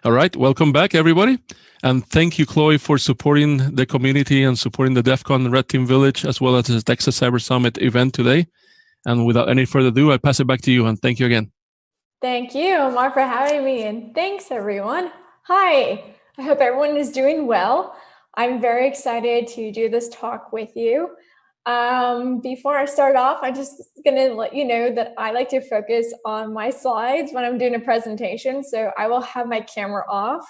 All right, welcome back, everybody. And thank you, Chloe, for supporting the community and supporting the DEF CON Red Team Village, as well as the Texas Cyber Summit event today. And without any further ado, I pass it back to you, and thank you again. Thank you, Omar, for having me, and thanks, everyone. Hi, I hope everyone is doing well. I'm very excited to do this talk with you. Before I start off, I'm just gonna let you know that I like to focus on my slides when I'm doing a presentation, so I will have my camera off,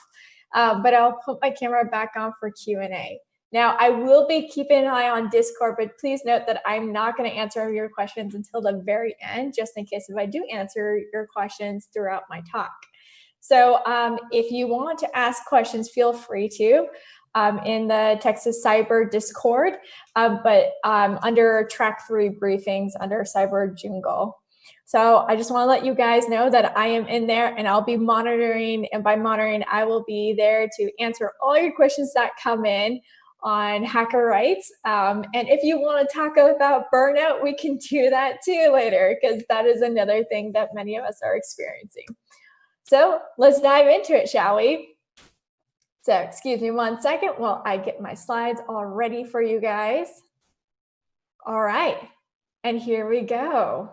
but I'll put my camera back on for Q&A. Now, I will be keeping an eye on Discord, but please note that I'm not going to answer your questions until the very end, just in case if I do answer your questions throughout my talk. So if you want to ask questions, feel free to in the Texas Cyber Discord, but under track 3 briefings under Cyber Jungle. So I just want to let you guys know that I am in there and I'll be monitoring, and by monitoring, I will be there to answer all your questions that come in on hacker rights. And if you want to talk about burnout, we can do that too later, because that is another thing that many of us are experiencing. So let's dive into it, shall we? So excuse me 1 second while I get my slides all ready for you guys. All right, and here we go.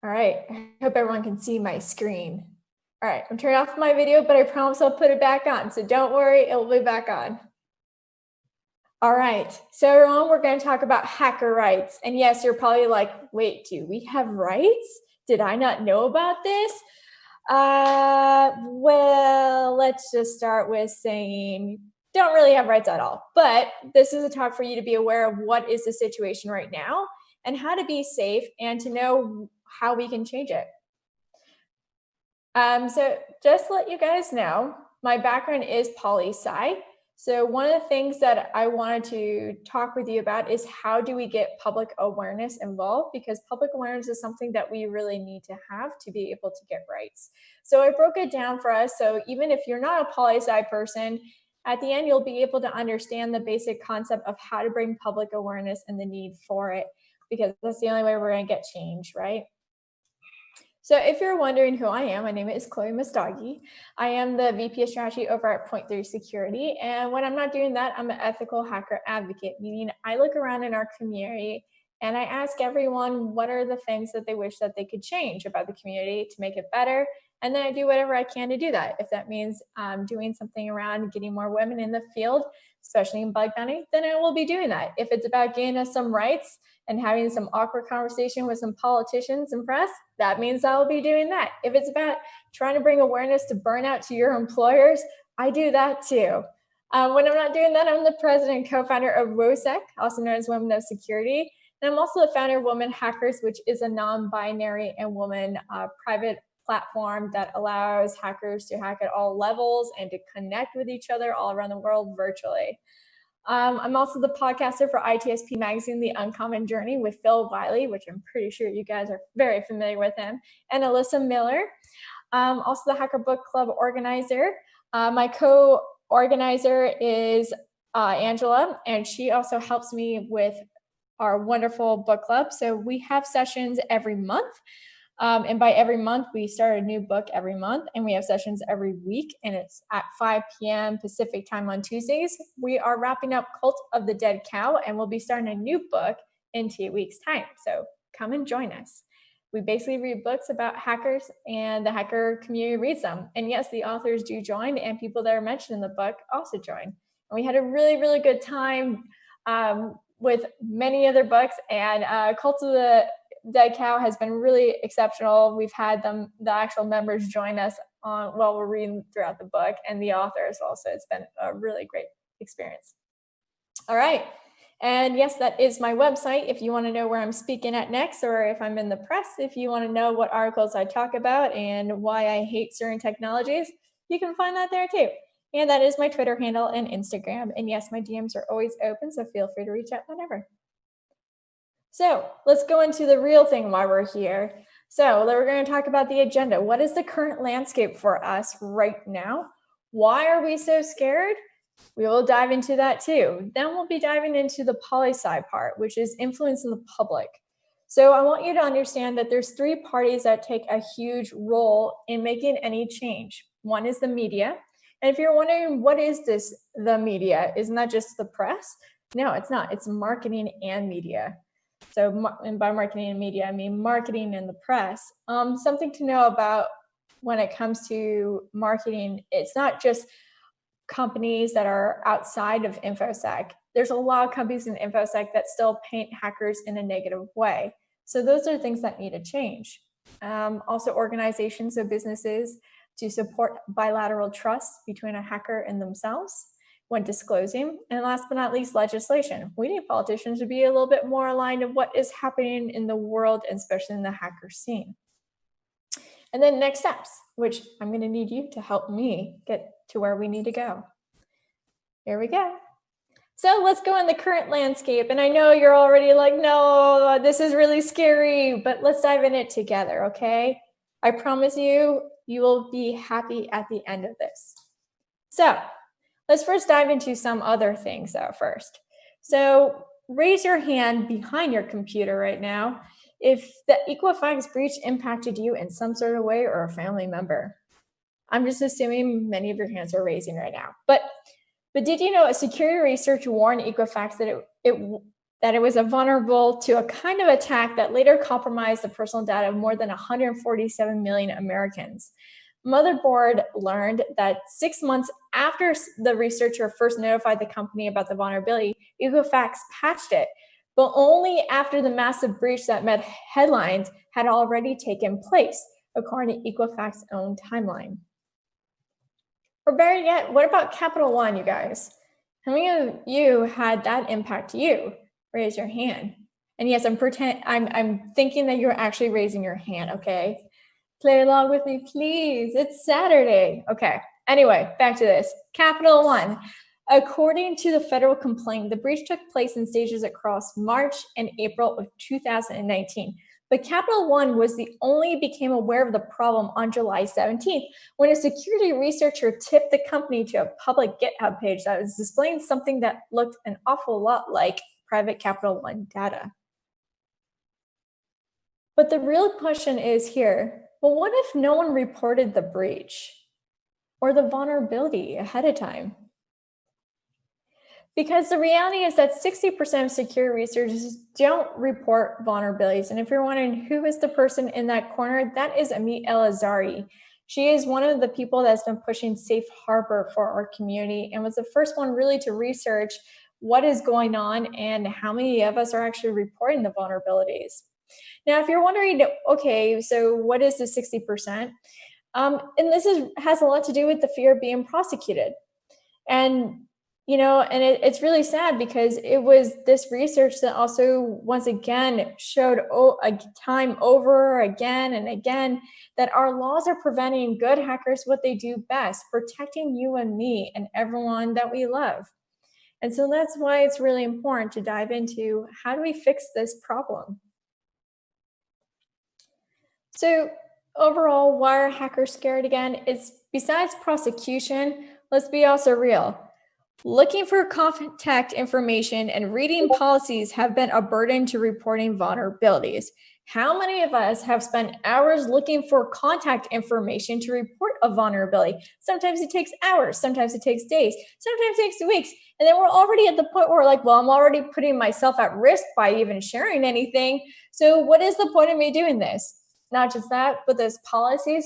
All right, I hope everyone can see my screen. All right, I'm turning off my video, but I promise I'll put it back on. So don't worry, it will be back on. All right, so everyone, we're going to talk about hacker rights. And yes, you're probably like, wait, do we have rights? Did I not know about this? Well, let's just start with saying don't really have rights at all. But this is a talk for you to be aware of what is the situation right now and how to be safe and to know how we can change it. So just to let you guys know, my background is poli-sci. So one of the things that I wanted to talk with you about is how do we get public awareness involved, because public awareness is something that we really need to have to be able to get rights. So I broke it down for us. So even if you're not a poli-sci person, at the end, you'll be able to understand the basic concept of how to bring public awareness and the need for it, because that's the only way we're going to get change, right? So if you're wondering who I am, my name is Chloé Messdaghi. I am the VP of Strategy over at Point 3 Security. And when I'm not doing that, I'm an ethical hacker advocate, meaning I look around in our community and I ask everyone what are the things that they wish that they could change about the community to make it better. And then I do whatever I can to do that. If that means doing something around getting more women in the field, especially in bug bounty, then I will be doing that. If it's about gaining us some rights and having some awkward conversation with some politicians and press, that means I'll be doing that. If it's about trying to bring awareness to burnout to your employers, I do that too. When I'm not doing that, I'm the president and co-founder of InfoSec, also known as Women of Security. And I'm also the founder of Women Hackers, which is a non-binary and woman private platform that allows hackers to hack at all levels and to connect with each other all around the world virtually. I'm also the podcaster for ITSP Magazine, The Uncommon Journey with Phil Wiley, which I'm pretty sure you guys are very familiar with him, and Alyssa Miller. Also the Hacker Book Club organizer. My co-organizer is Angela, and she also helps me with our wonderful book club. So we have sessions every month. And by every month, we start a new book every month, and we have sessions every week, and it's at 5 p.m. Pacific time on Tuesdays. We are wrapping up Cult of the Dead Cow, and we'll be starting a new book in 2 weeks' time. So come and join us. We basically read books about hackers, and the hacker community reads them. And yes, the authors do join, and people that are mentioned in the book also join. And we had a really, really good time with many other books, and Cult of the Dead Cow has been really exceptional. We've had the actual members join us while we're reading throughout the book, and the authors also. It's been a really great experience. All right. And yes, that is my website. If you want to know where I'm speaking at next, or if I'm in the press, if you want to know what articles I talk about and why I hate certain technologies, you can find that there too. And that is my Twitter handle and Instagram. And yes, my DMs are always open, so feel free to reach out whenever. So let's go into the real thing why we're here. So we're going to talk about the agenda. What is the current landscape for us right now? Why are we so scared? We will dive into that too. Then we'll be diving into the poli-sci part, which is influence in the public. So I want you to understand that there's three parties that take a huge role in making any change. One is the media. And if you're wondering, what is this, the media? Isn't that just the press? No, it's not. It's marketing and media. So, and by marketing and media, I mean marketing and the press. Something to know about when it comes to marketing, it's not just companies that are outside of InfoSec. There's a lot of companies in InfoSec that still paint hackers in a negative way. So those are things that need to change. Also organizations or businesses to support bilateral trust between a hacker and themselves when disclosing. And last but not least, legislation. We need politicians to be a little bit more aligned to what is happening in the world, and especially in the hacker scene. And then next steps, which I'm going to need you to help me get to where we need to go. Here we go. So let's go in the current landscape. And I know you're already like, no, this is really scary, but let's dive in it together, okay? I promise you, you will be happy at the end of this. So let's first dive into some other things first. So raise your hand behind your computer right now if the Equifax breach impacted you in some sort of way or a family member. I'm just assuming many of your hands are raising right now. But did you know a security research warned Equifax that it was vulnerable to a kind of attack that later compromised the personal data of more than 147 million Americans? Motherboard learned that 6 months after the researcher first notified the company about the vulnerability, Equifax patched it, but only after the massive breach that made headlines had already taken place, according to Equifax's own timeline. Or better yet, what about Capital One, you guys? How many of you had that impact you? Raise your hand. And yes, I'm thinking that you're actually raising your hand, okay? Play along with me, please. It's Saturday. Okay. Anyway, back to this. Capital One. According to the federal complaint, the breach took place in stages across March and April of 2019. But Capital One became aware of the problem on July 17th when a security researcher tipped the company to a public GitHub page that was displaying something that looked an awful lot like private Capital One data. But the real question is here, well, what if no one reported the breach or the vulnerability ahead of time? Because the reality is that 60% of security researchers don't report vulnerabilities. And if you're wondering who is the person in that corner, that is amygdala. She is one of the people that's been pushing safe harbor for our community and was the first one really to research what is going on and how many of us are actually reporting the vulnerabilities. Now, if you're wondering, okay, so what is the 60%? And this has a lot to do with the fear of being prosecuted. And it's really sad because it was this research that also, once again, showed a time over again and again that our laws are preventing good hackers what they do best, protecting you and me and everyone that we love. And so that's why it's really important to dive into how do we fix this problem? So overall, why are hackers scared again? It's besides prosecution, let's be also real. Looking for contact information and reading policies have been a burden to reporting vulnerabilities. How many of us have spent hours looking for contact information to report a vulnerability? Sometimes it takes hours, sometimes it takes days, sometimes it takes weeks. And then we're already at the point where we're like, well, I'm already putting myself at risk by even sharing anything. So what is the point of me doing this? Not just that, but those policies,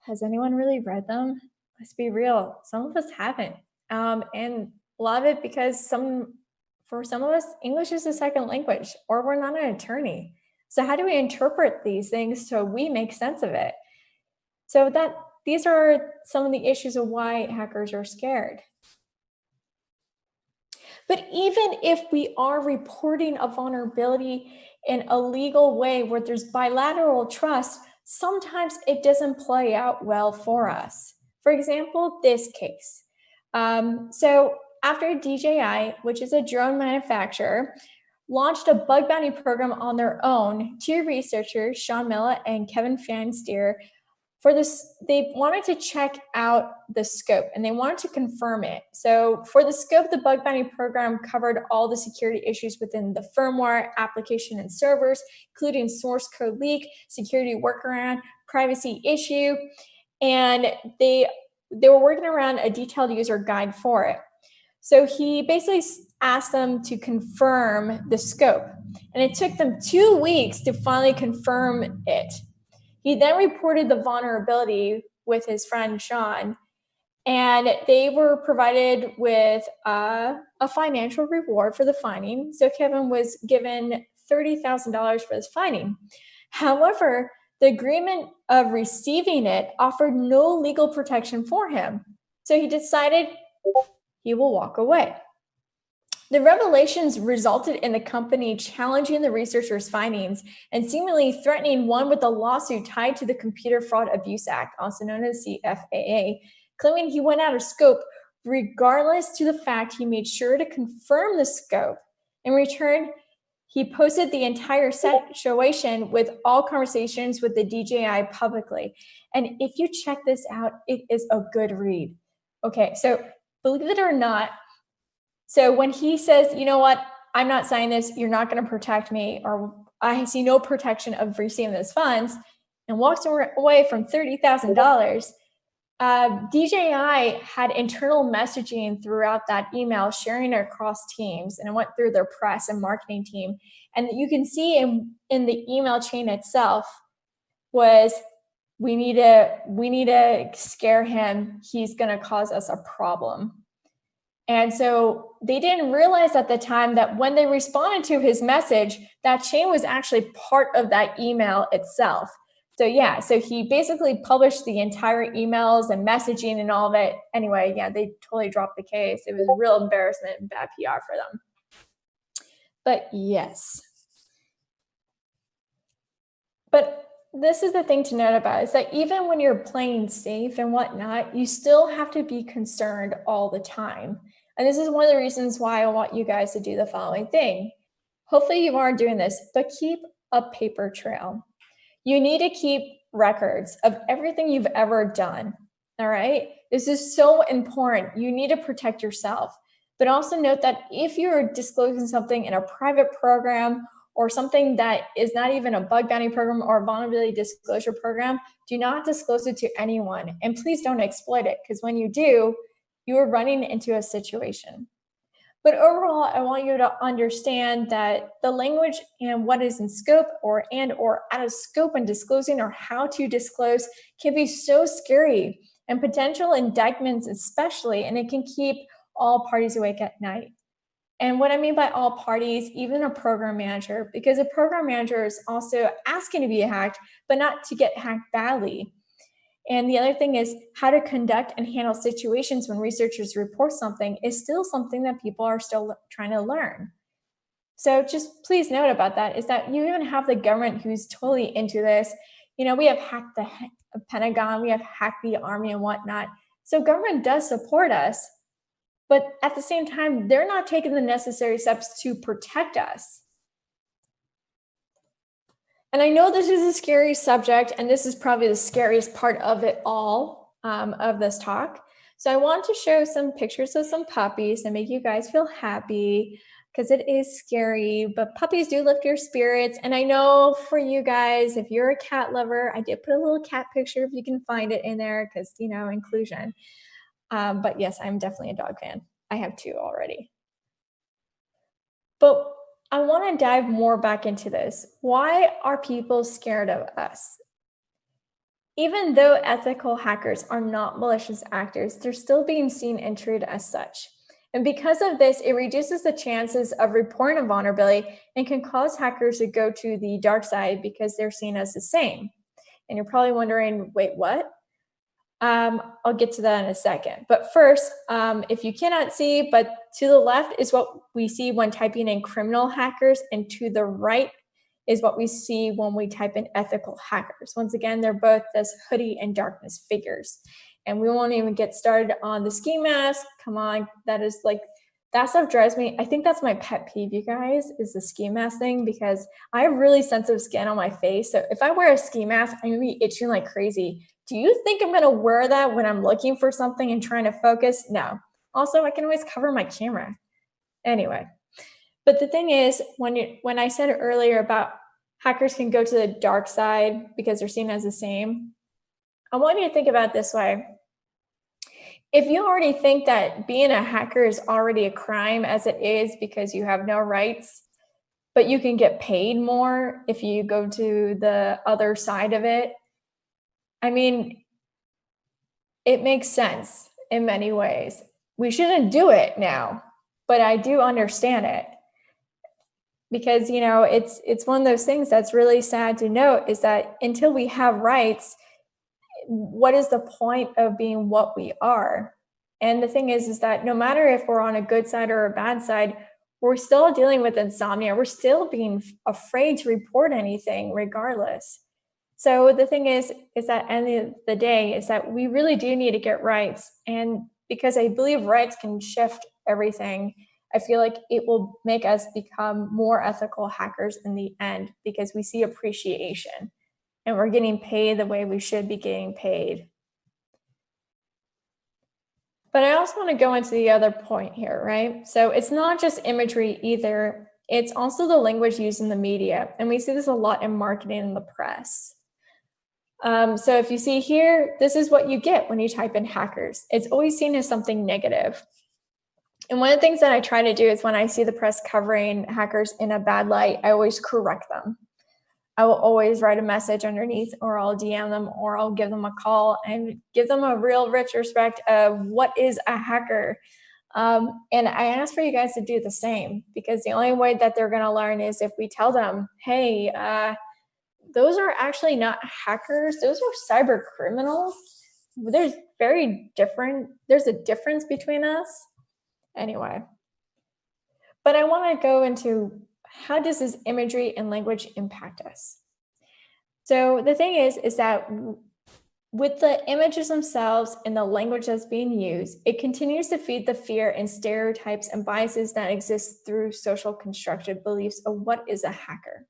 has anyone really read them? Let's be real, some of us haven't. And a lot of it because for some of us, English is a second language, or we're not an attorney. So how do we interpret these things so we make sense of it? So these are some of the issues of why hackers are scared. But even if we are reporting a vulnerability in a legal way where there's bilateral trust, sometimes it doesn't play out well for us. For example, this case. So after DJI, which is a drone manufacturer, launched a bug bounty program on their own, two researchers, Sean Miller and Kevin Fansteer, For this, they wanted to check out the scope and they wanted to confirm it. So for the scope, the bug bounty program covered all the security issues within the firmware, application, and servers, including source code leak, security workaround, privacy issue, and they were working around a detailed user guide for it. So he basically asked them to confirm the scope, and it took them 2 weeks to finally confirm it. He then reported the vulnerability with his friend Sean, and they were provided with a financial reward for the finding. So Kevin was given $30,000 for this finding. However, the agreement of receiving it offered no legal protection for him. So he decided he will walk away. The revelations resulted in the company challenging the researchers' findings and seemingly threatening one with a lawsuit tied to the Computer Fraud Abuse Act, also known as CFAA, claiming he went out of scope regardless to the fact he made sure to confirm the scope. In return, he posted the entire situation with all conversations with the DJI publicly. And if you check this out, it is a good read. Okay, so believe it or not, so when he says, you know what, I'm not signing this, you're not going to protect me, or I see no protection of receiving those funds, and walks away from $30,000, DJI had internal messaging throughout that email, sharing it across teams, and it went through their press and marketing team. And you can see in the email chain itself was, we need to scare him. He's going to cause us a problem. And so they didn't realize at the time that when they responded to his message, that chain was actually part of that email itself. So yeah, so he basically published the entire emails and messaging and all of it. Anyway, yeah, they totally dropped the case. It was a real embarrassment and bad PR for them. But yes. But this is the thing to note about, is that even when you're playing safe and whatnot, you still have to be concerned all the time. And this is one of the reasons why I want you guys to do the following thing. Hopefully you aren't doing this, but keep a paper trail. You need to keep records of everything you've ever done, all right? This is so important. You need to protect yourself. But also note that if you're disclosing something in a private program or something that is not even a bug bounty program or a vulnerability disclosure program, do not disclose it to anyone. And please don't exploit it, because when you do, you are running into a situation. But overall, I want you to understand that the language and what is in scope or out of scope and disclosing, or how to disclose, can be so scary, and potential indictments especially, and it can keep all parties awake at night. And what I mean by all parties, even a program manager, because a program manager is also asking to be hacked, but not to get hacked badly. And the other thing is, how to conduct and handle situations when researchers report something is still something that people are still trying to learn. So just please note about that, is that you even have the government who's totally into this. You know, we have hacked the Pentagon, we have hacked the Army and whatnot. So government does support us, but at the same time, they're not taking the necessary steps to protect us. And I know this is a scary subject, and this is probably the scariest part of it all, of this talk. So I want to show some pictures of some puppies and make you guys feel happy, because it is scary, but puppies do lift your spirits. And I know for you guys, if you're a cat lover, I did put a little cat picture if you can find it in there, because, you know, inclusion. But yes, I'm definitely a dog fan. I have 2 already. But I want to dive more back into this. Why are people scared of us? Even though ethical hackers are not malicious actors, they're still being seen and treated as such. And because of this, it reduces the chances of reporting a vulnerability and can cause hackers to go to the dark side because they're seen as the same. And you're probably wondering, wait, what? I'll get to that in a second. But first, if you cannot see, but to the left is what we see when typing in criminal hackers, and to the right is what we see when we type in ethical hackers. Once again, they're both this hoodie and darkness figures. And we won't even get started on the ski mask. Come on, that stuff drives me. I think that's my pet peeve, you guys, is the ski mask thing, because I have really sensitive skin on my face. So if I wear a ski mask, I'm gonna be itching like crazy Do you think I'm going to wear that when I'm looking for something and trying to focus? No. Also, I can always cover my camera. Anyway, but the thing is, when I said earlier about hackers can go to the dark side because they're seen as the same, I want you to think about it this way. If you already think that being a hacker is already a crime as it is because you have no rights, but you can get paid more if you go to the other side of it, I mean, it makes sense in many ways. We shouldn't do it now, but I do understand it. Because, you know, it's one of those things that's really sad to note is that until we have rights, what is the point of being what we are? And the thing is that no matter if we're on a good side or a bad side, we're still dealing with insomnia. We're still being afraid to report anything regardless. So the thing is that at the end of the day is that we really do need to get rights. And because I believe rights can shift everything, I feel like it will make us become more ethical hackers in the end because we see appreciation and we're getting paid the way we should be getting paid. But I also want to go into the other point here, right? So it's not just imagery either. It's also the language used in the media. And we see this a lot in marketing and the press. So if you see here, this is what you get when you type in hackers. It's always seen as something negative. And one of the things that I try to do is when I see the press covering hackers in a bad light, I always correct them. I will always write a message underneath, or I'll DM them, or I'll give them a call and give them a real rich respect of what is a hacker. And I ask for you guys to do the same, because the only way that they're going to learn is if we tell them, hey, those are actually not hackers. Those are cyber criminals. There's a difference between us. Anyway, but I want to go into how does this imagery and language impact us? So the thing is that with the images themselves and the language that's being used, it continues to feed the fear and stereotypes and biases that exist through social constructed beliefs of what is a hacker.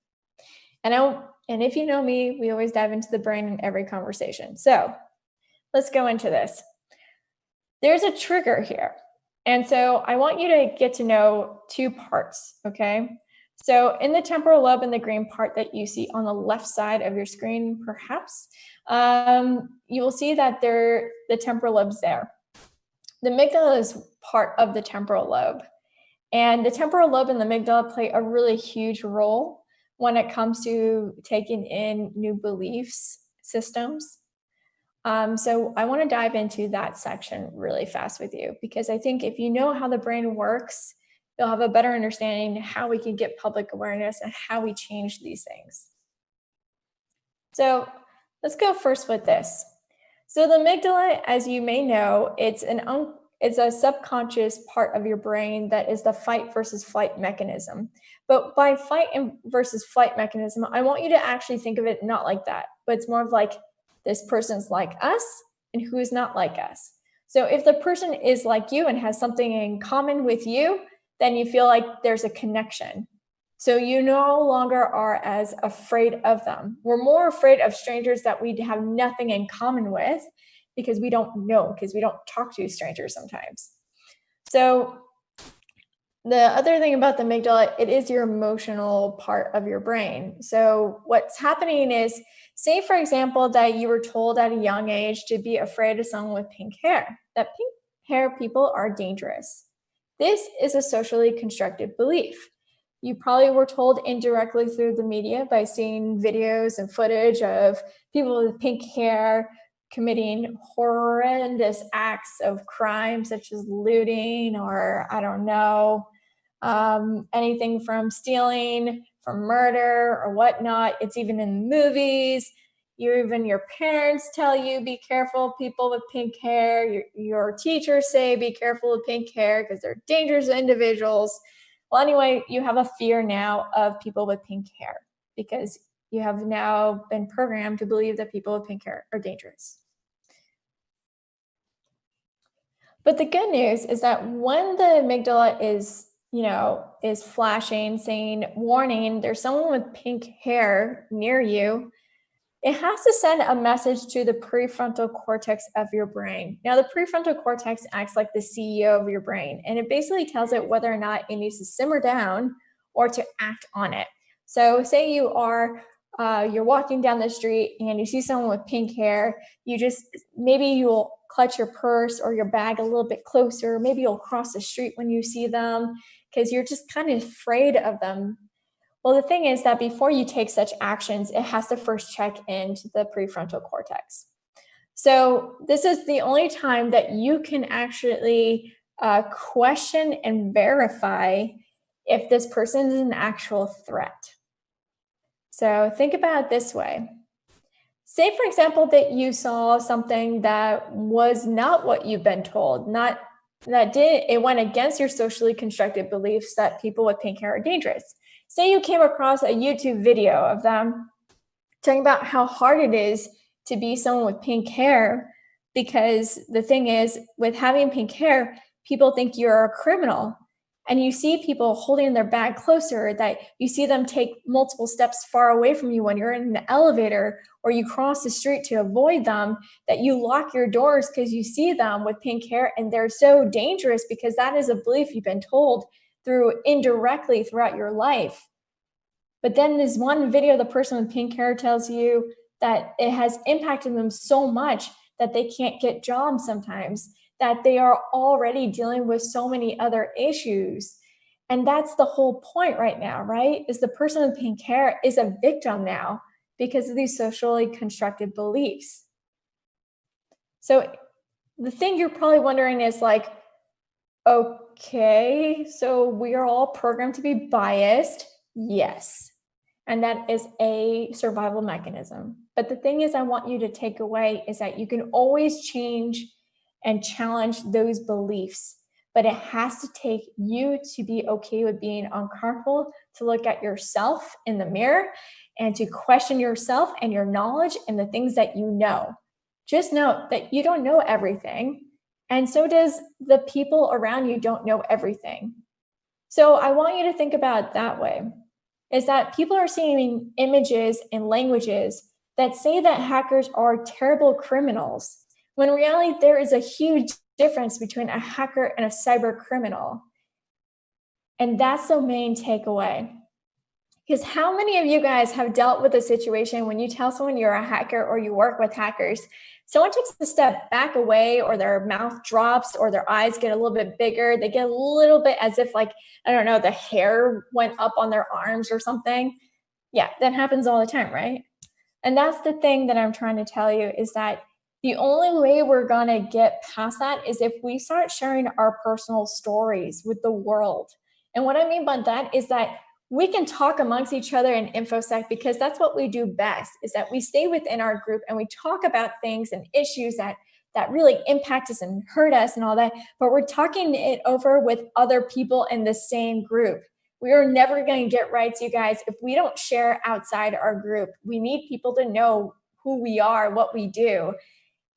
And if you know me, we always dive into the brain in every conversation. So let's go into this. There's a trigger here. And so I want you to get to know two parts, okay? So in the temporal lobe and the green part that you see on the left side of your screen, perhaps, you will see that the temporal lobe's there. The amygdala is part of the temporal lobe. And the temporal lobe and the amygdala play a really huge role when it comes to taking in new beliefs systems. So I want to dive into that section really fast with you, because I think if you know how the brain works, you'll have a better understanding how we can get public awareness and how we change these things. So let's go first with this. So the amygdala, as you may know, it's a subconscious part of your brain that is the fight versus flight mechanism. But by fight versus flight mechanism, I want you to actually think of it not like that, but it's more of like, this person's like us and who is not like us. So if the person is like you and has something in common with you, then you feel like there's a connection. So you no longer are as afraid of them. We're more afraid of strangers that we have nothing in common with because we don't know, because we don't talk to strangers sometimes. So the other thing about the amygdala, it is your emotional part of your brain. So what's happening is, say, for example, that you were told at a young age to be afraid of someone with pink hair, that pink hair people are dangerous. This is a socially constructed belief. You probably were told indirectly through the media by seeing videos and footage of people with pink hair committing horrendous acts of crime, such as looting or, I don't know, anything from stealing, from murder or whatnot. It's even in movies. Even your parents tell you, be careful of people with pink hair. Your teachers say, be careful of pink hair because they're dangerous individuals. Well, anyway, you have a fear now of people with pink hair because you have now been programmed to believe that people with pink hair are dangerous. But the good news is that when the amygdala is flashing, saying, warning, there's someone with pink hair near you, it has to send a message to the prefrontal cortex of your brain. Now, the prefrontal cortex acts like the CEO of your brain, and it basically tells it whether or not it needs to simmer down or to act on it. So say you are you're walking down the street and you see someone with pink hair, maybe you'll clutch your purse or your bag a little bit closer. Maybe you'll cross the street when you see them because you're just kind of afraid of them. Well, the thing is that before you take such actions, it has to first check into the prefrontal cortex. So this is the only time that you can actually question and verify if this person is an actual threat. So think about it this way. Say, for example, that you saw something that was not what you've been told, it went against your socially constructed beliefs that people with pink hair are dangerous. Say you came across a YouTube video of them talking about how hard it is to be someone with pink hair, because the thing is, with having pink hair, people think you're a criminal. And you see people holding their bag closer, that you see them take multiple steps far away from you when you're in an elevator or you cross the street to avoid them, that you lock your doors because you see them with pink hair and they're so dangerous, because that is a belief you've been told indirectly throughout your life. But then this one video, the person with pink hair tells you that it has impacted them so much that they can't get jobs sometimes, that they are already dealing with so many other issues. And that's the whole point right now, right? Is the person with pink hair is a victim now because of these socially constructed beliefs. So the thing you're probably wondering is like, okay, so we are all programmed to be biased. Yes. And that is a survival mechanism. But the thing is, I want you to take away is that you can always change and challenge those beliefs. But it has to take you to be okay with being uncomfortable, to look at yourself in the mirror and to question yourself and your knowledge and the things that you know. Just know that you don't know everything. And so does the people around you don't know everything. So I want you to think about it that way, is that people are seeing images and languages that say that hackers are terrible criminals, when in reality, there is a huge difference between a hacker and a cyber criminal. And that's the main takeaway. Because how many of you guys have dealt with a situation when you tell someone you're a hacker or you work with hackers, someone takes a step back away, or their mouth drops, or their eyes get a little bit bigger, they get a little bit as if like, I don't know, the hair went up on their arms or something. Yeah, that happens all the time, right? And that's the thing that I'm trying to tell you, is that the only way we're going to get past that is if we start sharing our personal stories with the world. And what I mean by that is that we can talk amongst each other in InfoSec, because that's what we do best, is that we stay within our group and we talk about things and issues that really impact us and hurt us and all that, but we're talking it over with other people in the same group. We are never going to get rights, you guys, if we don't share outside our group. We need people to know who we are, what we do,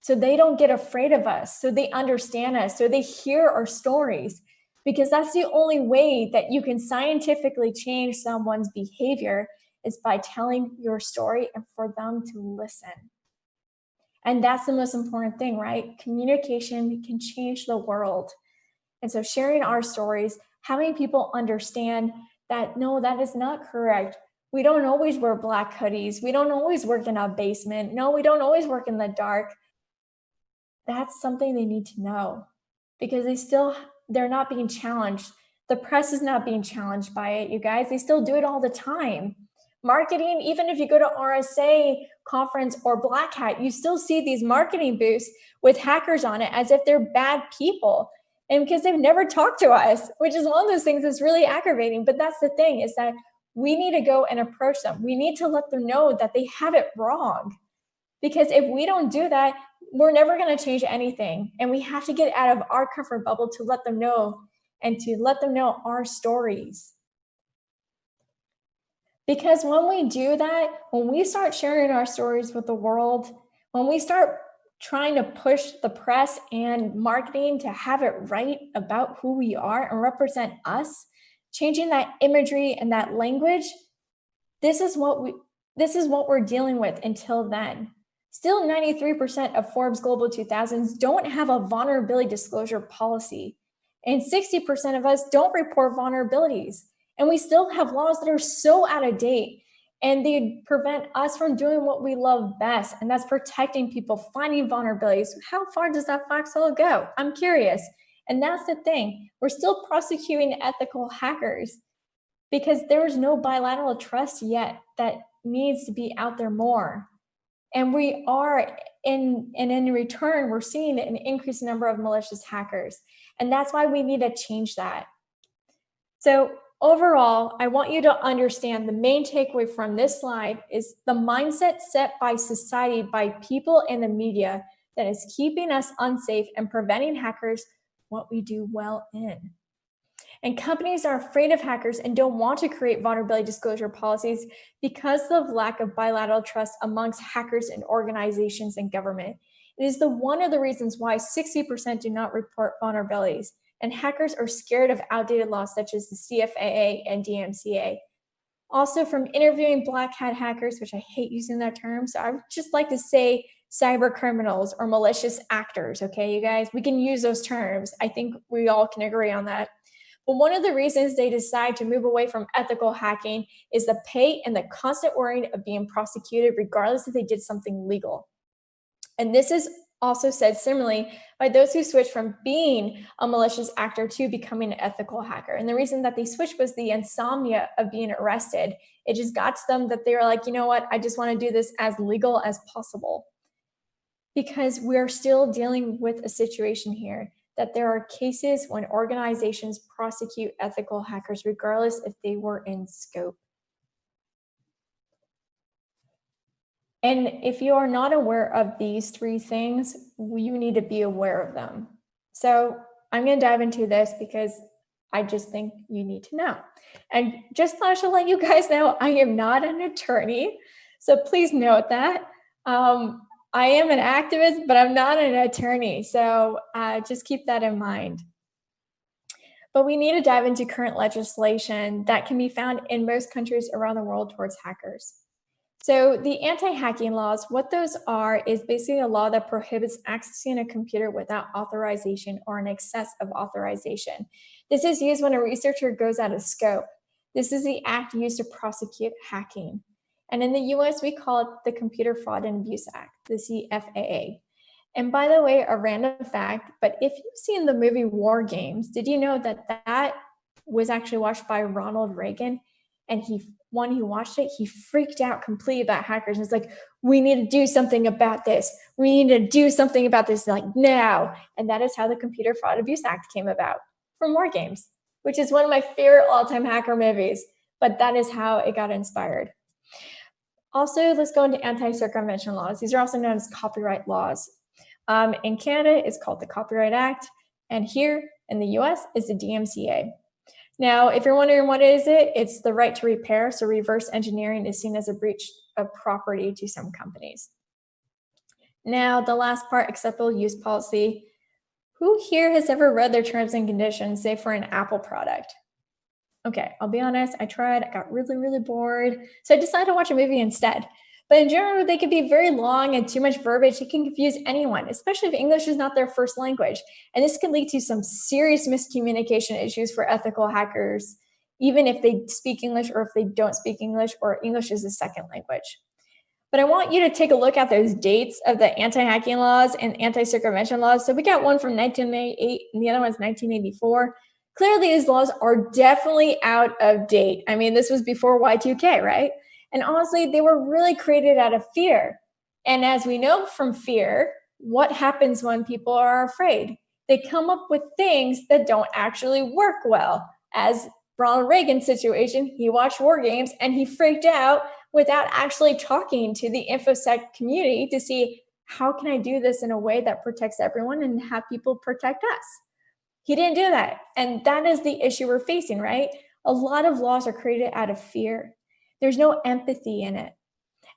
so they don't get afraid of us, so they understand us, so they hear our stories. Because that's the only way that you can scientifically change someone's behavior, is by telling your story and for them to listen. And that's the most important thing, right? Communication can change the world. And so sharing our stories, having people understand that, no, that is not correct. We don't always wear black hoodies. We don't always work in a basement. No, we don't always work in the dark. That's something they need to know, because they're not being challenged. The press is not being challenged by it, you guys. They still do it all the time. Marketing, even if you go to RSA conference or Black Hat, you still see these marketing booths with hackers on it as if they're bad people. And because they've never talked to us, which is one of those things that's really aggravating. But that's the thing, is that we need to go and approach them. We need to let them know that they have it wrong. Because if we don't do that, we're never going to change anything. And we have to get out of our comfort bubble to let them know, and to let them know our stories. Because when we do that, when we start sharing our stories with the world, when we start trying to push the press and marketing to have it right about who we are and represent us, changing that imagery and that language, this is what this is what we're dealing with until then. Still, 93% of Forbes Global 2000s don't have a vulnerability disclosure policy. And 60% of us don't report vulnerabilities. And we still have laws that are so out of date, and they prevent us from doing what we love best, and that's protecting people, finding vulnerabilities. How far does that foxhole go? I'm curious. And that's the thing. We're still prosecuting ethical hackers because there's no bilateral trust yet that needs to be out there more. And we are, in return, we're seeing an increased number of malicious hackers. And that's why we need to change that. So overall, I want you to understand the main takeaway from this slide is the mindset set by society, by people in the media, that is keeping us unsafe and preventing hackers what we do well in. And companies are afraid of hackers and don't want to create vulnerability disclosure policies because of lack of bilateral trust amongst hackers and organizations and government. It is one of the reasons why 60% do not report vulnerabilities. And hackers are scared of outdated laws such as the CFAA and DMCA. Also, from interviewing black hat hackers, which I hate using that term, so I would just like to say cyber criminals or malicious actors, okay, you guys? We can use those terms. I think we all can agree on that. But one of the reasons they decide to move away from ethical hacking is the pay and the constant worrying of being prosecuted regardless if they did something legal. And this is also said similarly by those who switch from being a malicious actor to becoming an ethical hacker. And the reason that they switched was the insomnia of being arrested. It just got to them that they were like, you know what, I just want to do this as legal as possible. Because we're still dealing with a situation here that there are cases when organizations prosecute ethical hackers regardless if they were in scope. And if you are not aware of these three things, you need to be aware of them. So I'm going to dive into this because I just think you need to know. And just thought I should let you guys know I am not an attorney. So please note that. I am an activist, but I'm not an attorney. So just keep that in mind. But we need to dive into current legislation that can be found in most countries around the world towards hackers. So the anti-hacking laws, what those are is basically a law that prohibits accessing a computer without authorization or in excess of authorization. This is used when a researcher goes out of scope. This is the act used to prosecute hacking. And in the US, we call it the Computer Fraud and Abuse Act, the CFAA. And by the way, a random fact, but if you've seen the movie War Games, did you know that that was actually watched by Ronald Reagan? And when he watched it, he freaked out completely about hackers. And it's like, we need to do something about this. We need to do something about this like now. And that is how the Computer Fraud Abuse Act came about from War Games, which is one of my favorite all-time hacker movies. But that is how it got inspired. Also, let's go into anti-circumvention laws. These are also known as copyright laws. In Canada, it's called the Copyright Act. And here in the US, is the DMCA. Now, if you're wondering what is it, it's the right to repair. So reverse engineering is seen as a breach of property to some companies. Now, the last part, acceptable use policy. Who here has ever read their terms and conditions, say for an Apple product? Okay, I'll be honest, I tried, I got really, really bored. So I decided to watch a movie instead. But in general, they can be very long and too much verbiage. It can confuse anyone, especially if English is not their first language. And this can lead to some serious miscommunication issues for ethical hackers, even if they speak English or if they don't speak English or English is a second language. But I want you to take a look at those dates of the anti-hacking laws and anti-circumvention laws. So we got one from 1988 and the other one's 1984. Clearly, these laws are definitely out of date. I mean, this was before Y2K, right? And honestly, they were really created out of fear. And as we know from fear, what happens when people are afraid? They come up with things that don't actually work well. As Ronald Reagan's situation, he watched War Games and he freaked out without actually talking to the InfoSec community to see how can I do this in a way that protects everyone and have people protect us. He didn't do that. And that is the issue we're facing, right? A lot of laws are created out of fear. There's no empathy in it.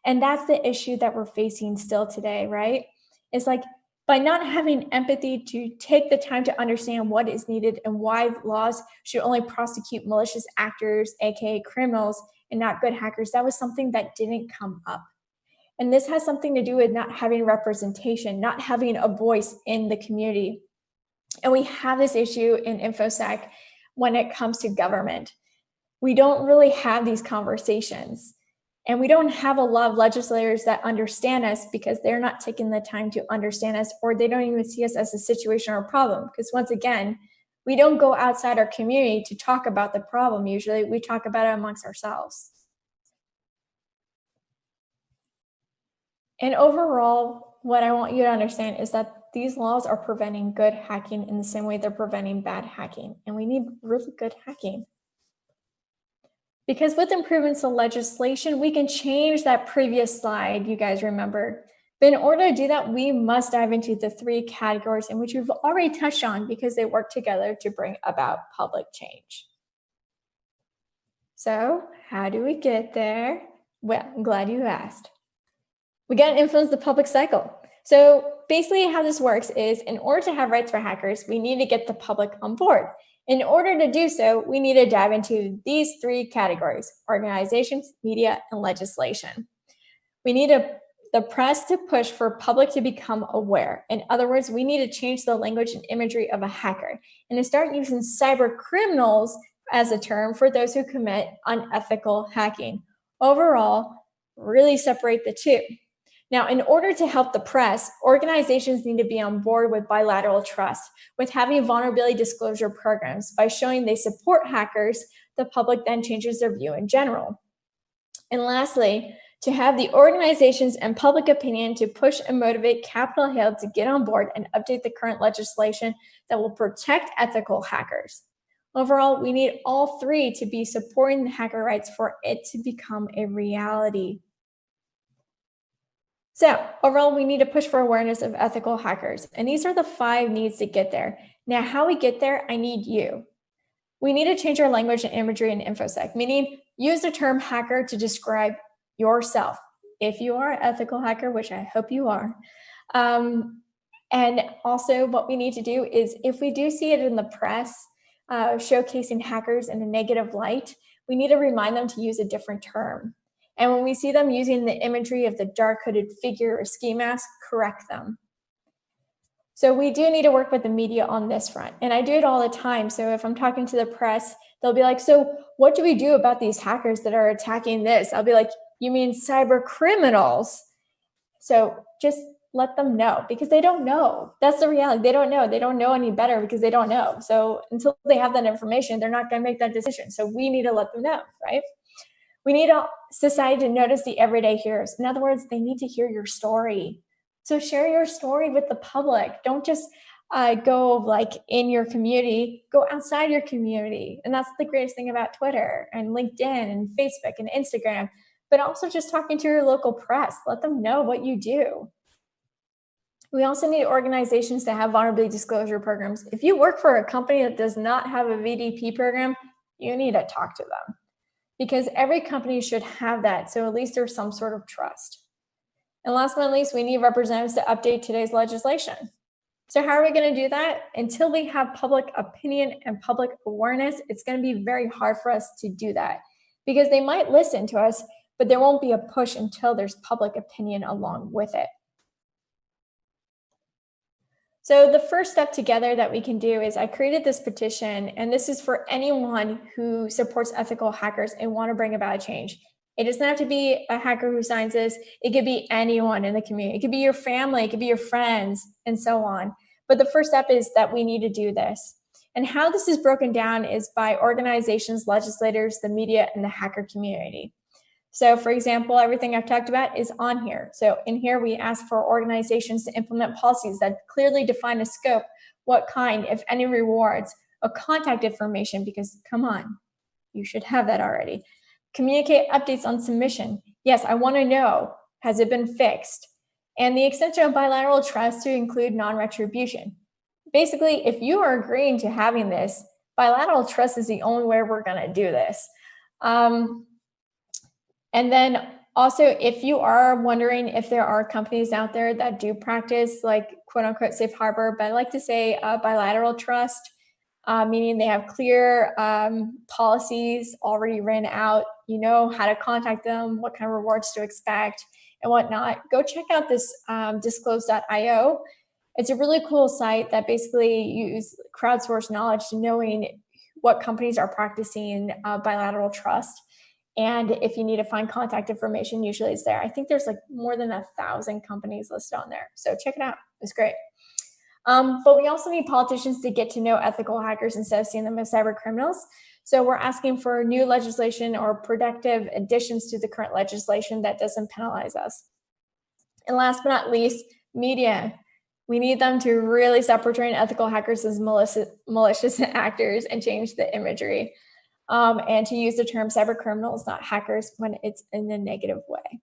And that's the issue that we're facing still today, right? It's like by not having empathy to take the time to understand what is needed and why laws should only prosecute malicious actors, aka criminals, and not good hackers, that was something that didn't come up. And this has something to do with not having representation, not having a voice in the community. And we have this issue in InfoSec when it comes to government. We don't really have these conversations. And we don't have a lot of legislators that understand us because they're not taking the time to understand us, or they don't even see us as a situation or a problem. Because once again, we don't go outside our community to talk about the problem. Usually we talk about it amongst ourselves. And overall, what I want you to understand is that these laws are preventing good hacking in the same way they're preventing bad hacking. And we need really good hacking. Because with improvements to legislation, we can change that previous slide you guys remember. But in order to do that, we must dive into the 3 categories in which we've already touched on because they work together to bring about public change. So how do we get there? Well, I'm glad you asked. We got to influence the public cycle. So basically how this works is in order to have rights for hackers, we need to get the public on board. In order to do so, we need to dive into these 3 categories: organizations, media, and legislation. We need the press to push for public to become aware. In other words, we need to change the language and imagery of a hacker and to start using cyber criminals as a term for those who commit unethical hacking. Overall, really separate the 2. Now, in order to help the press, organizations need to be on board with bilateral trust, with having vulnerability disclosure programs. By showing they support hackers, the public then changes their view in general. And lastly, to have the organizations and public opinion to push and motivate Capitol Hill to get on board and update the current legislation that will protect ethical hackers. Overall, we need all 3 to be supporting the hacker rights for it to become a reality. So overall, we need to push for awareness of ethical hackers. And these are the 5 needs to get there. Now, how we get there, I need you. We need to change our language and imagery in InfoSec, meaning use the term hacker to describe yourself. If you are an ethical hacker, which I hope you are. And also what we need to do is if we do see it in the press, showcasing hackers in a negative light, we need to remind them to use a different term. And when we see them using the imagery of the dark hooded figure or ski mask, correct them. So we do need to work with the media on this front. And I do it all the time. So if I'm talking to the press, they'll be like, so what do we do about these hackers that are attacking this? I'll be like, you mean cyber criminals? So just let them know because they don't know. That's the reality. They don't know. They don't know any better because they don't know. So until they have that information, they're not going to make that decision. So we need to let them know, right? We need society to notice the everyday heroes. In other words, they need to hear your story. So share your story with the public. Don't just go like in your community, go outside your community. And that's the greatest thing about Twitter and LinkedIn and Facebook and Instagram, but also just talking to your local press. Let them know what you do. We also need organizations to have vulnerability disclosure programs. If you work for a company that does not have a VDP program, you need to talk to them because every company should have that. So at least there's some sort of trust. And last but not least, we need representatives to update today's legislation. So how are we going to do that? Until we have public opinion and public awareness, it's going to be very hard for us to do that because they might listen to us, but there won't be a push until there's public opinion along with it. So the first step together that we can do is I created this petition, and this is for anyone who supports ethical hackers and want to bring about a change. It doesn't have to be a hacker who signs this. It could be anyone in the community. It could be your family. It could be your friends and so on. But the first step is that we need to do this. And how this is broken down is by organizations, legislators, the media, and the hacker community. So for example, everything I've talked about is on here. So in here, we ask for organizations to implement policies that clearly define a scope, what kind, if any, rewards, a contact information, because come on, you should have that already. Communicate updates on submission. Yes, I want to know, has it been fixed? And the extension of bilateral trust to include non-retribution. Basically, if you are agreeing to having this, bilateral trust is the only way we're going to do this. And then also, if you are wondering if there are companies out there that do practice like quote unquote safe harbor, but I like to say bilateral trust, meaning they have clear policies already written out. You know how to contact them, what kind of rewards to expect, and whatnot. Go check out this disclose.io. It's a really cool site that basically uses crowdsourced knowledge to knowing what companies are practicing bilateral trust. And if you need to find contact information, usually it's there. I think there's like more than 1,000 companies listed on there. So check it out. It's great. But we also need politicians to get to know ethical hackers instead of seeing them as cyber criminals. So we're asking for new legislation or productive additions to the current legislation that doesn't penalize us. And last but not least, media. We need them to really stop portraying ethical hackers as malicious actors and change the imagery. And to use the term cyber criminals, not hackers, when it's in a negative way.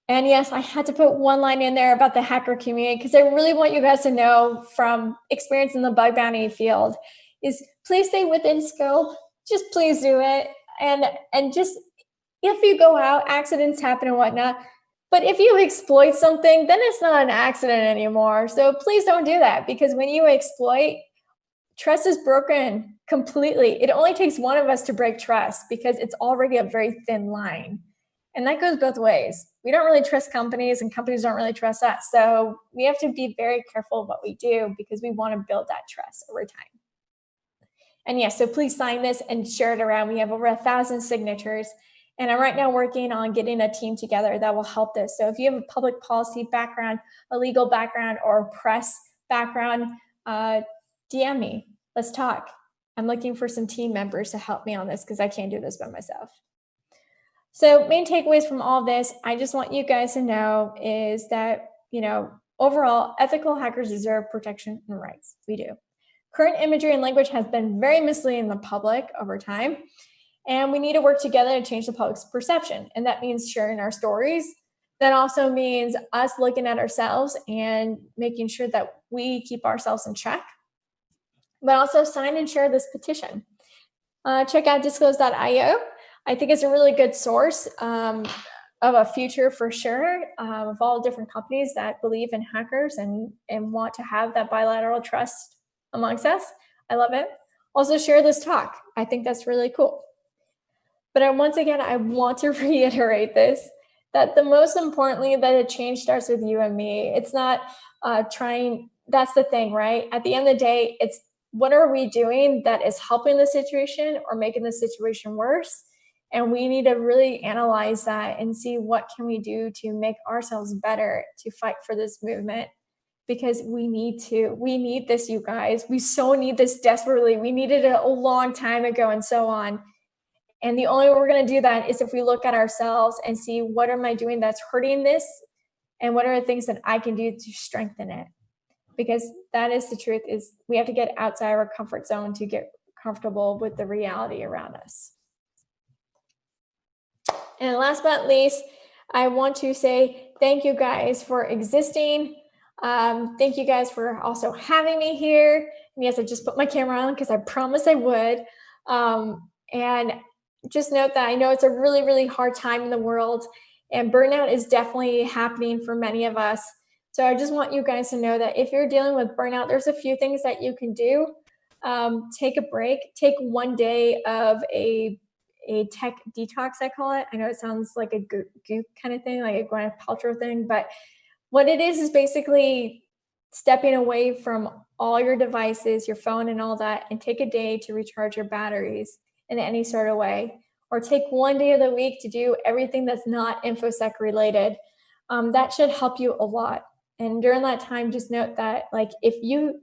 And yes, I had to put one line in there about the hacker community because I really want you guys to know from experience in the bug bounty field is please stay within scope. Just please do it. And just if you go out, accidents happen and whatnot. But if you exploit something, then it's not an accident anymore. So please don't do that because when you exploit, trust is broken completely. It only takes one of us to break trust because it's already a very thin line. And that goes both ways. We don't really trust companies and companies don't really trust us. So we have to be very careful what we do because we want to build that trust over time. And yes, so please sign this and share it around. We have over 1,000 signatures. And I'm right now working on getting a team together that will help this. So if you have a public policy background, a legal background, or a press background, DM me. Let's talk. I'm looking for some team members to help me on this because I can't do this by myself. So main takeaways from all this, I just want you guys to know is that, overall, ethical hackers deserve protection and rights. We do. Current imagery and language has been very misleading the public over time. And we need to work together to change the public's perception. And that means sharing our stories. That also means us looking at ourselves and making sure that we keep ourselves in check. But also sign and share this petition. Check out disclose.io. I think it's a really good source of a future for sure of all different companies that believe in hackers and want to have that bilateral trust amongst us. I love it. Also share this talk. I think that's really cool. But once again, I want to reiterate this, that the most importantly, that a change starts with you and me. It's not trying, that's the thing, right? At the end of the day, it's what are we doing that is helping the situation or making the situation worse? And we need to really analyze that and see what can we do to make ourselves better to fight for this movement. Because we need this, you guys. We so need this desperately. We needed it a long time ago and so on. And the only way we're going to do that is if we look at ourselves and see what am I doing that's hurting this and what are the things that I can do to strengthen it. Because that is the truth, is we have to get outside our comfort zone to get comfortable with the reality around us. And last but not least, I want to say thank you guys for existing. Thank you guys for also having me here. And yes, I just put my camera on because I promised I would. And just note that I know it's a really, really hard time in the world, and burnout is definitely happening for many of us. So I just want you guys to know that if you're dealing with burnout, there's a few things that you can do. Take a break. Take one day of a tech detox, I call it. I know it sounds like a goop kind of thing, like a Gwyneth Paltrow thing, but what it is basically stepping away from all your devices, your phone and all that, and take a day to recharge your batteries in any sort of way. Or take one day of the week to do everything that's not InfoSec related. That should help you a lot. And during that time, just note that like if you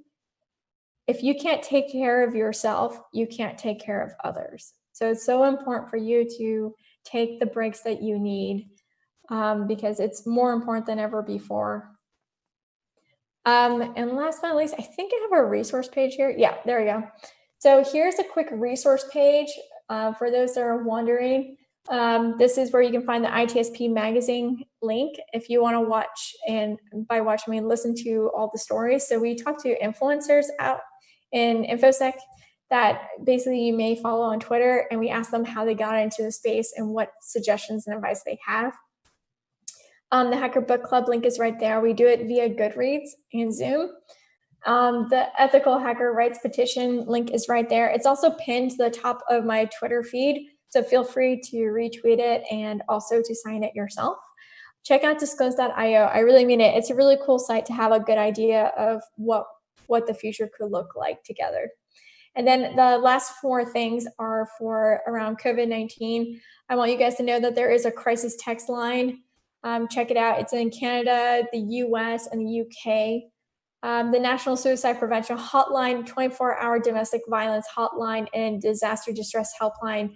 can't take care of yourself, you can't take care of others. So it's so important for you to take the breaks that you need because it's more important than ever before. And last but not least, I think I have a resource page here. Yeah, there we go. So here's a quick resource page for those that are wondering. This is where you can find the ITSP magazine link if you want to watch, and by watch I mean listen to all the stories. So we talk to influencers out in InfoSec that basically you may follow on Twitter, and we ask them how they got into the space and what suggestions and advice they have. The Hacker Book Club link is right there. We do it via Goodreads and Zoom. The Ethical Hacker Rights Petition link is right there. It's also pinned to the top of my Twitter feed, so feel free to retweet it and also to sign it yourself. Check out disclose.io. I really mean it. It's a really cool site to have a good idea of what the future could look like together. And then the last 4 things are for around COVID-19. I want you guys to know that there is a crisis text line. Check it out. It's in Canada, the US, and the UK. The National Suicide Prevention Hotline, 24-hour domestic violence hotline, and disaster distress helpline.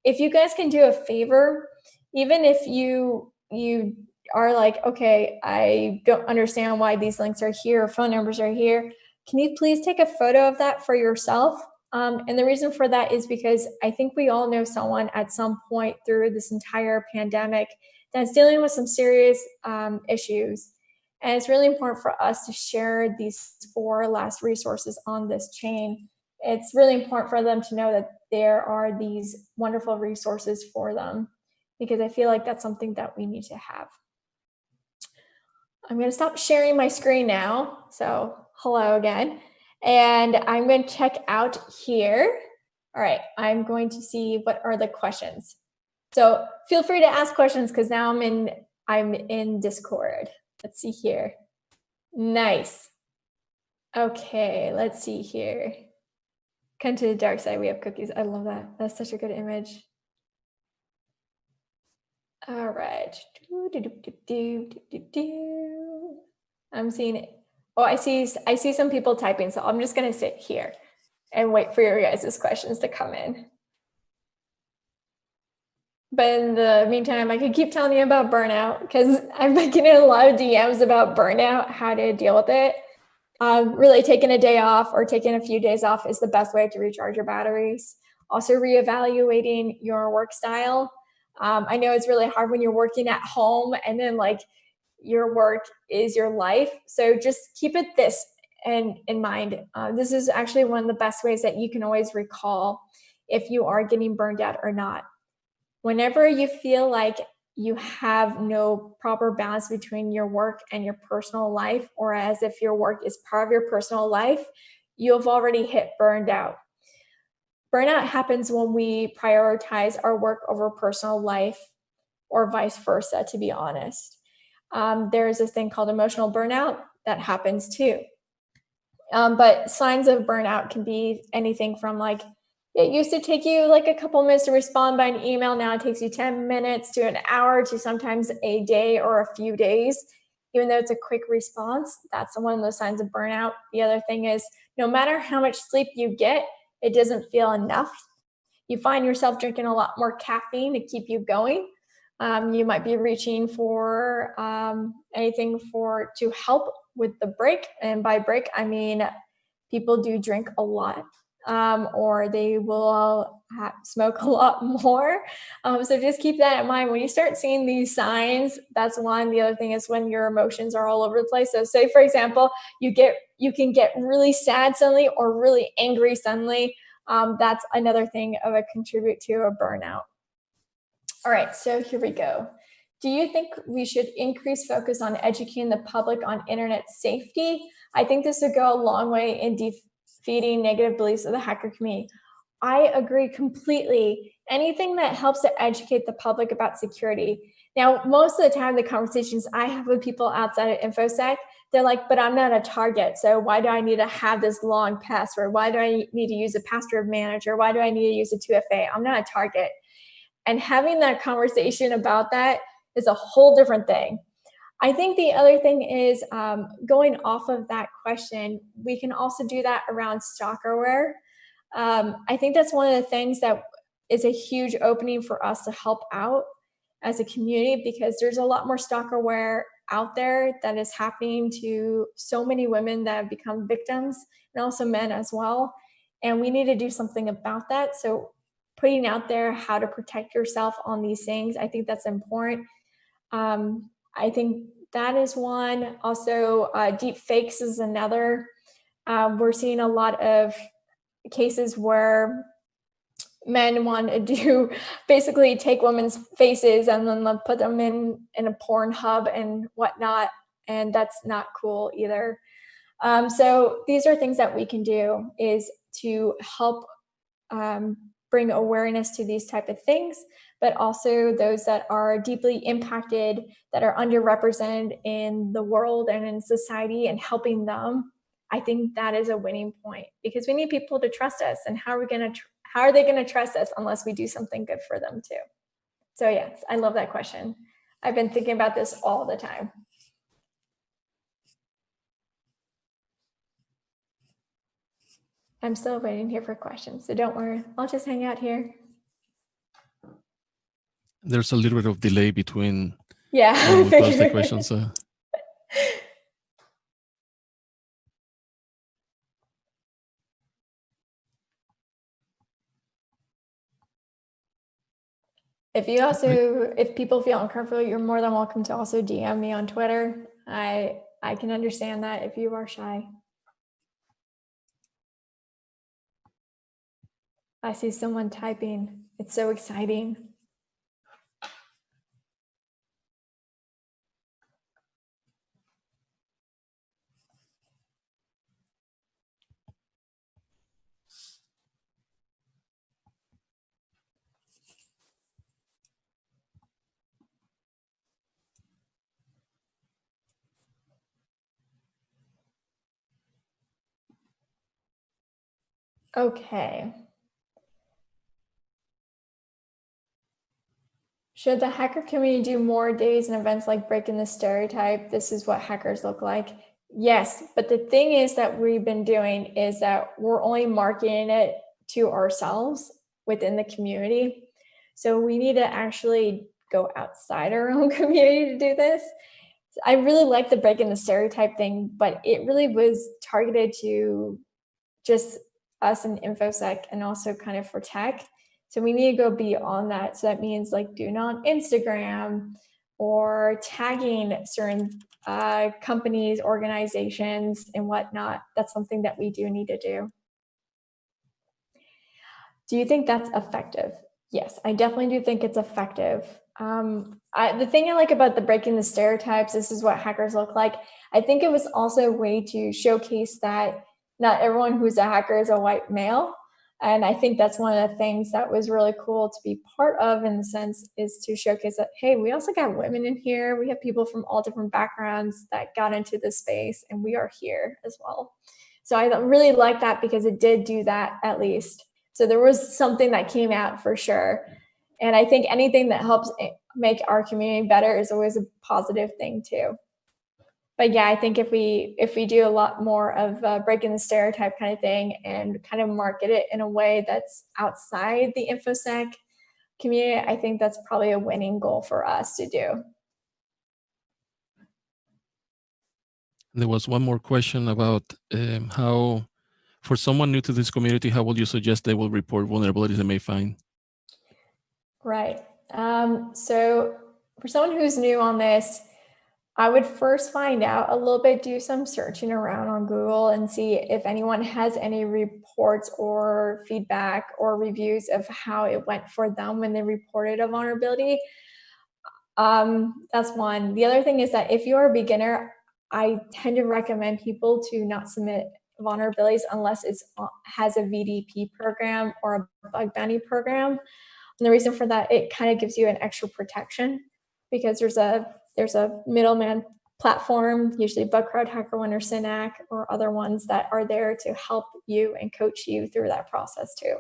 If you guys can do a favor, even if you are like, okay, I don't understand why these links are here, phone numbers are here, can you please take a photo of that for yourself? And the reason for that is because I think we all know someone at some point through this entire pandemic that's dealing with some serious issues. And it's really important for us to share these 4 last resources on this chain. It's really important for them to know that there are these wonderful resources for them, because I feel like that's something that we need to have. I'm going to stop sharing my screen now. So hello again. And I'm going to check out here. All right, I'm going to see what are the questions. So feel free to ask questions because now I'm in Discord. Let's see here. Nice. Okay, let's see here. Come to the dark side, we have cookies. I love that. That's such a good image. All right. I'm seeing it. Oh, I see some people typing, so I'm just gonna sit here and wait for your guys' questions to come in. But in the meantime, I could keep telling you about burnout because I've been getting a lot of DMs about burnout, how to deal with it. Really taking a day off or taking a few days off is the best way to recharge your batteries. Also reevaluating your work style. I know it's really hard when you're working at home and then like your work is your life. So just keep it this in mind. This is actually one of the best ways that you can always recall if you are getting burned out or not. Whenever you feel like you have no proper balance between your work and your personal life, or as if your work is part of your personal life, you've already hit burned out. Burnout happens when we prioritize our work over personal life, or vice versa, to be honest. There's this thing called emotional burnout that happens too. But signs of burnout can be anything from like, it used to take you like a couple minutes to respond by an email. Now it takes you 10 minutes to an hour to sometimes a day or a few days. Even though it's a quick response, that's one of the signs of burnout. The other thing is, no matter how much sleep you get, it doesn't feel enough. You find yourself drinking a lot more caffeine to keep you going. You might be reaching for anything to help with the break. And by break, I mean people do drink a lot. Or they will smoke a lot more. So just keep that in mind. When you start seeing these signs, that's one. The other thing is when your emotions are all over the place. So say, for example, you can get really sad suddenly or really angry suddenly. That's another thing of a contribute to a burnout. All right, so here we go. Do you think we should increase focus on educating the public on internet safety? I think this would go a long way in defeating negative beliefs of the hacker community. I agree completely. Anything that helps to educate the public about security. Now, most of the time, the conversations I have with people outside of InfoSec, they're like, but I'm not a target. So why do I need to have this long password? Why do I need to use a password manager? Why do I need to use a 2FA? I'm not a target. And having that conversation about that is a whole different thing. I think the other thing is going off of that question, we can also do that around stalkerware. I think that's one of the things that is a huge opening for us to help out as a community, because there's a lot more stalkerware out there that is happening to so many women that have become victims, and also men as well. And we need to do something about that. So putting out there how to protect yourself on these things, I think that's important. I think that is one. Also, deep fakes is another. We're seeing a lot of cases where men want to basically take women's faces and then put them in a porn hub and whatnot, and that's not cool either. So these are things that we can do is to help bring awareness to these type of things, but also those that are deeply impacted, that are underrepresented in the world and in society, and helping them. I think that is a winning point, because we need people to trust us, and how are they going to trust us unless we do something good for them too? So yes, I love that question. I've been thinking about this all the time. I'm still waiting here for questions, so don't worry. I'll just hang out here. There's a little bit of delay between when we pose the questions. So. If people feel uncomfortable, you're more than welcome to also DM me on Twitter. I can understand that if you are shy. I see someone typing. It's so exciting. Okay. Should the hacker community do more days and events like breaking the stereotype? This is what hackers look like. Yes, but the thing is that we've been doing is that we're only marketing it to ourselves within the community. So we need to actually go outside our own community to do this. I really like the breaking the stereotype thing, but it really was targeted to just us in InfoSec and also kind of for tech. So we need to go beyond that. So that means like do not Instagram or tagging certain companies, organizations, and whatnot. That's something that we do need to do. Do you think that's effective? Yes, I definitely do think it's effective. The thing I like about the breaking the stereotypes, this is what hackers look like. I think it was also a way to showcase that not everyone who's a hacker is a white male. And I think that's one of the things that was really cool to be part of, in the sense, is to showcase that, hey, we also got women in here. We have people from all different backgrounds that got into this space, and we are here as well. So I really like that, because it did do that at least. So there was something that came out for sure. And I think anything that helps make our community better is always a positive thing too. But yeah, I think if we do a lot more of breaking the stereotype kind of thing and kind of market it in a way that's outside the InfoSec community, I think that's probably a winning goal for us to do. There was one more question about how, for someone new to this community, how would you suggest they will report vulnerabilities they may find? Right. So for someone who's new on this, I would first find out a little bit, do some searching around on Google and see if anyone has any reports or feedback or reviews of how it went for them when they reported a vulnerability. That's one. The other thing is that if you're a beginner, I tend to recommend people to not submit vulnerabilities unless it has a VDP program or a bug bounty program. And the reason for that, it kind of gives you an extra protection, because there's a middleman platform, usually Bugcrowd, HackerOne, or Synac, or other ones that are there to help you and coach you through that process too.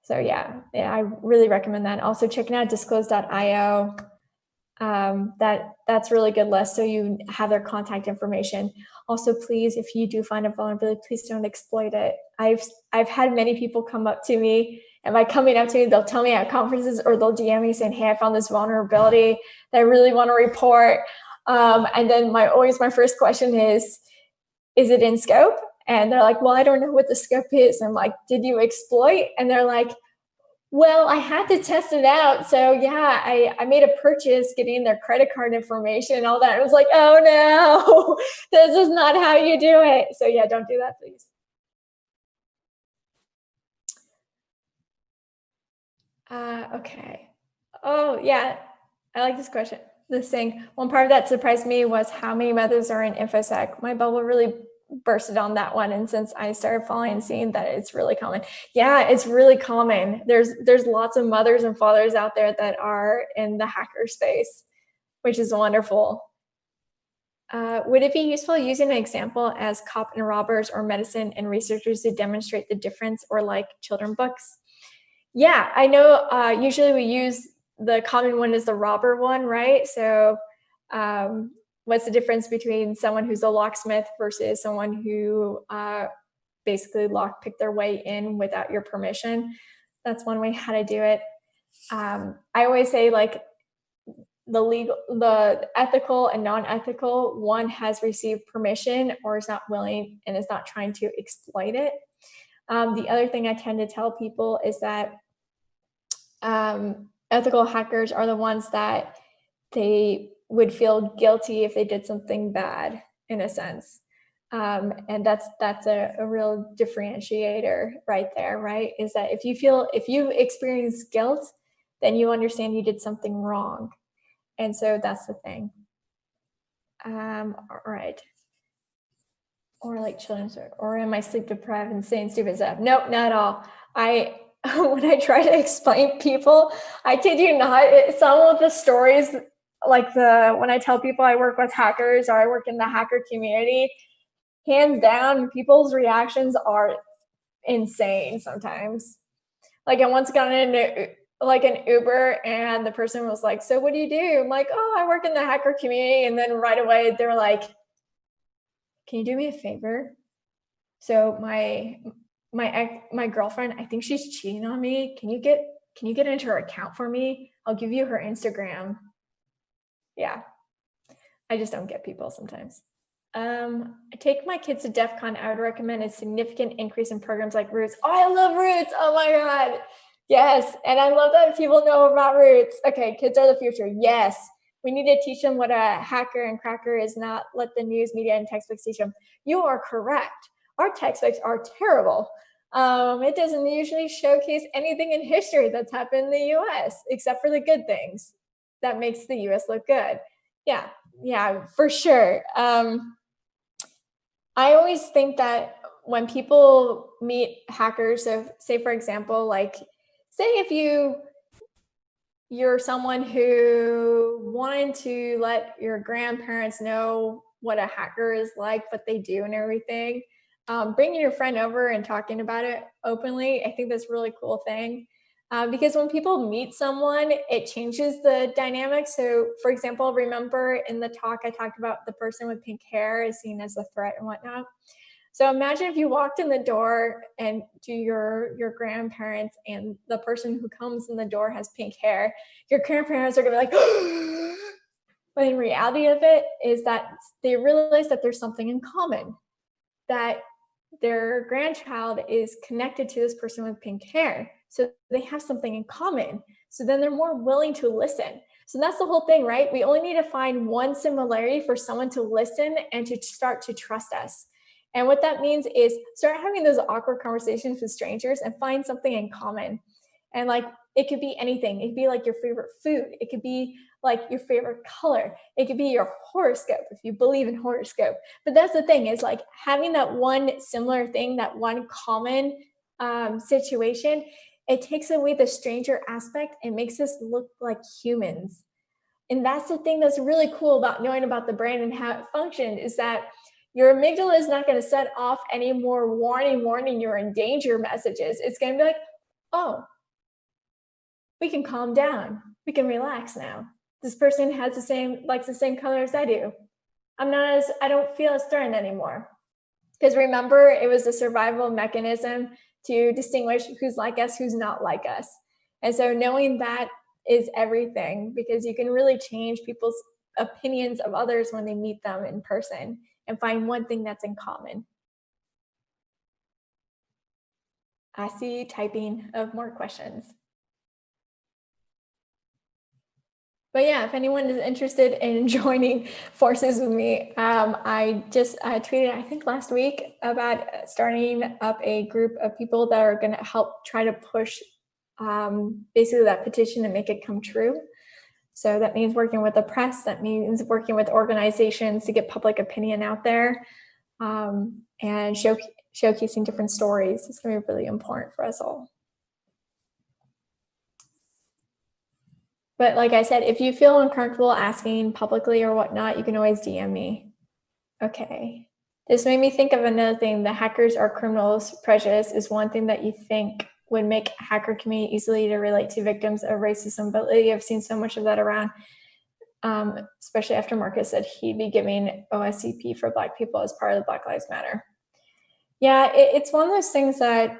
So yeah, I really recommend that. Also checking out disclose.io. That's a really good list, so you have their contact information. Also, please, if you do find a vulnerability, please don't exploit it. I've had many people come up to me, and by coming up to me, they'll tell me at conferences, or they'll DM me saying, hey, I found this vulnerability that I really want to report. And then my first question is it in scope? And they're like, well, I don't know what the scope is. And I'm like, did you exploit? And they're like, well, I had to test it out. So yeah, I made a purchase getting their credit card information and all that. I was like, oh no, this is not how you do it. So yeah, don't do that, please. Okay. Oh yeah, I like this question. this thing. One part that surprised me was how many mothers are in InfoSec. My bubble really bursted on that one. And since I started following and seeing that it's really common. Yeah, it's really common. There's lots of mothers and fathers out there that are in the hacker space, which is wonderful. Would it be useful using an example as cop and robbers or medicine and researchers to demonstrate the difference, or like children books? Yeah, I know usually we use the common one is the robber one, right? So what's the difference between someone who's a locksmith versus someone who basically lockpick their way in without your permission? That's one way how to do it. I always say like the ethical and non-ethical, one has received permission or is not willing and is not trying to exploit it. The other thing I tend to tell people is that ethical hackers are the ones that they would feel guilty if they did something bad, in a sense. And that's a real differentiator right there, right? Is that if you experience guilt, then you understand you did something wrong. And so that's the thing. All right. Or like children, or am I sleep deprived and saying stupid stuff? Nope, not at all. When I try to explain people, I kid you not, some of the stories, like when I tell people I work with hackers or I work in the hacker community, hands down, people's reactions are insane sometimes. Like I once got in an Uber and the person was like, so what do you do? I'm like, oh, I work in the hacker community. And then right away they're like, can you do me a favor? So my girlfriend, I think she's cheating on me. Can you get into her account for me? I'll give you her Instagram. Yeah. I just don't get people sometimes. I take my kids to DEF CON. I would recommend a significant increase in programs like Roots. Oh, I love Roots. Oh my God. Yes. And I love that people know about Roots. Okay. Kids are the future. Yes. We need to teach them what a hacker and cracker is, not let the news media and textbooks teach them. You are correct. Our textbooks are terrible. It doesn't usually showcase anything in history that's happened in the US, except for the good things that makes the US look good. Yeah, for sure. I always think that when people meet hackers, so say, for example, like, say if you're someone who wanted to let your grandparents know what a hacker is like, what they do and everything, bringing your friend over and talking about it openly, I think that's a really cool thing. Because when people meet someone, it changes the dynamic. So for example, remember in the talk, I talked about the person with pink hair is seen as a threat and whatnot. So imagine if you walked in the door and to your grandparents and the person who comes in the door has pink hair, your grandparents are gonna be like, but in reality of it is that they realize that there's something in common, that their grandchild is connected to this person with pink hair. So they have something in common. So then they're more willing to listen. So that's the whole thing, right? We only need to find one similarity for someone to listen and to start to trust us. And what that means is start having those awkward conversations with strangers and find something in common. And like, it could be anything. It could be like your favorite food. It could be like your favorite color. It could be your horoscope if you believe in horoscope. But that's the thing, is like having that one similar thing, that one common situation, it takes away the stranger aspect and makes us look like humans. And that's the thing that's really cool about knowing about the brain and how it functions, is that your amygdala is not going to set off any more warning, you're in danger messages. It's going to be like, oh, we can calm down. We can relax now. This person likes the same color as I do. I don't feel as threatened anymore. Because remember, it was a survival mechanism to distinguish who's like us, who's not like us. And so knowing that is everything, because you can really change people's opinions of others when they meet them in person and find one thing that's in common. I see you typing of more questions. But yeah, if anyone is interested in joining forces with me, I just tweeted, I think last week, about starting up a group of people that are going to help try to push basically that petition and make it come true. So that means working with the press, that means working with organizations to get public opinion out there, and showcasing different stories. It's going to be really important for us all. But like I said, if you feel uncomfortable asking publicly or whatnot, you can always DM me. Okay. This made me think of another thing. The hackers are criminals. Prejudice is one thing that you think would make hacker community easily to relate to victims of racism. But lately, I've seen so much of that around, especially after Marcus said he'd be giving OSCP for Black people as part of the Black Lives Matter. Yeah, it's one of those things that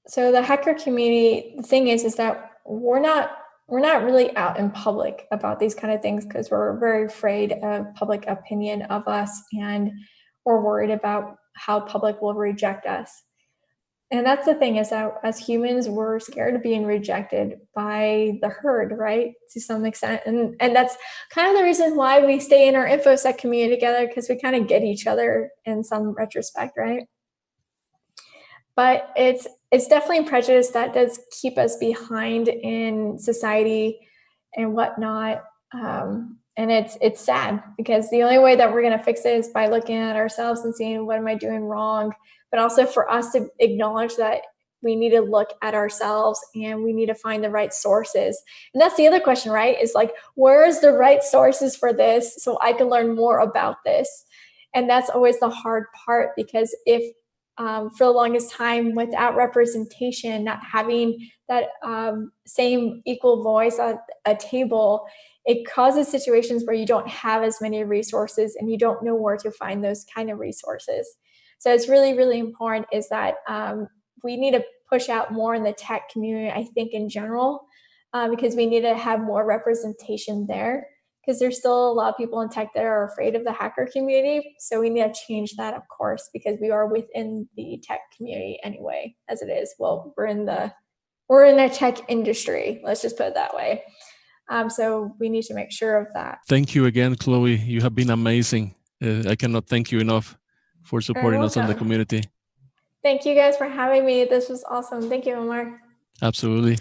so the hacker community, the thing is that we're not really out in public about these kind of things because we're very afraid of public opinion of us, and we're worried about how public will reject us. And that's the thing, is that as humans, we're scared of being rejected by the herd, right? To some extent. And that's kind of the reason why we stay in our InfoSec community together, because we kind of get each other in some retrospect, right? But it's definitely prejudice that does keep us behind in society and whatnot. And it's sad, because the only way that we're going to fix it is by looking at ourselves and seeing, what am I doing wrong? But also for us to acknowledge that we need to look at ourselves and we need to find the right sources. And that's the other question, right? Is like, where's the right sources for this so I can learn more about this? And that's always the hard part, because if for the longest time, without representation, not having that same equal voice at a table, it causes situations where you don't have as many resources and you don't know where to find those kind of resources. So it's really, really important is that we need to push out more in the tech community, I think, in general, because we need to have more representation there, because there's still a lot of people in tech that are afraid of the hacker community. So we need to change that, of course, because we are within the tech community anyway, as it is. Well, we're in the tech industry. Let's just put it that way. So we need to make sure of that. Thank you again, Chloe. You have been amazing. I cannot thank you enough for supporting us in the community. Thank you guys for having me. This was awesome. Thank you, Omar. Absolutely.